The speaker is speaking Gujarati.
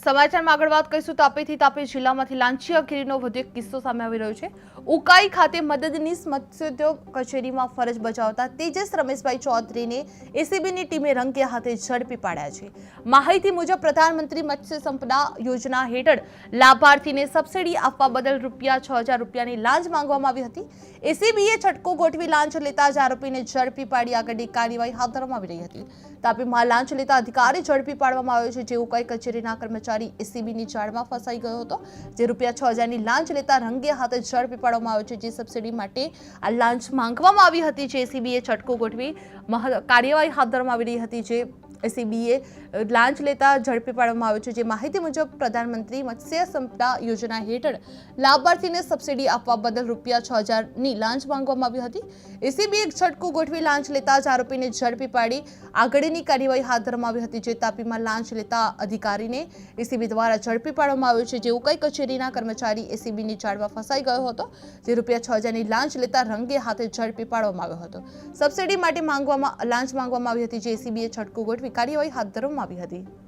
સમાચારમાં આગળ વાત કરીશું તાપીથી તાપી જિલ્લામાંથી લાંચિયાગીરીનો વધુ એક કિસ્સો સામે આવી રહ્યો છે। ઉકાઈ ખાતે મદદનીશ મત્સ્યોદ્યોગ કચેરીમાં ફરજ બજાવતા તેજસ રમેશભાઈ ચૌધરીને એસીબીની ટીમે રંગે હાથે ઝડપી પાડ્યા છે। માહિતી મુજબ પ્રધાનમંત્રી મત્સ્ય સંપદા યોજના હેઠળ લાભાર્થીને સબસિડી આપવા બદલ ₹6,000 રૂપિયાની લાંચ માંગવામાં આવી હતી। એસીબીએ છટકો ગોઠવી લાંચ લેતા જ આરોપીને ઝડપી પાડી આગળની કાર્યવાહી હાથ ધરવામાં આવી રહી હતી। તાપીમાં લાંચ લેતા અધિકારી ઝડપી પાડવામાં આવ્યો છે, જે ઉકાઈ કચેરીના કર્મચારી એસીબીની જાળમાં ફસાઈ ગયો હતો, જે ₹6,000ની લાંચ લેતા રંગે હાથે ઝડપી પાડવામાં આવ્યો છે, જે સબસિડી માટે આ લાંચ માંગવામાં આવી હતી, જે એસીબીએ છટકો ગોઠવી કાર્યવાહી હાથ ધરવામાં આવી રહી હતી, જે એસીબીએ લાંચ લેતા ઝડપી પાડવામાં આવ્યો છે। જે માહિતી મુજબ પ્રધાનમંત્રી મત્સ્ય સંપદા યોજના હેઠળ લાભાર્થીને સબસિડી આપવા બદલ ₹6,000ની લાંચ માંગવામાં આવી હતી। એસીબીએ છટકો ગોઠવી લાંચ લેતા જ આરોપીને ઝડપી પાડી આગળની કાર્યવાહી હાથ ધરવામાં આવી હતી, જે તાપીમાં લાંચ લેતા અધિકારીને એસીબી દ્વારા ઝડપી પાડવામાં આવ્યો છે, જે ઉકાઈ કચેરીના કર્મચારી એસીબીની જાળમાં ફસાઈ ગયો હતો, જે ₹6,000ની લાંચ લેતા રંગે હાથે ઝડપી પાડવામાં આવ્યો હતો। સબસિડી માટે લાંચ માંગવામાં આવી હતી, જે એસીબીએ છટકો ગોઠવી કાર્યવાહી હાથ ધરવામાં આવી હતી।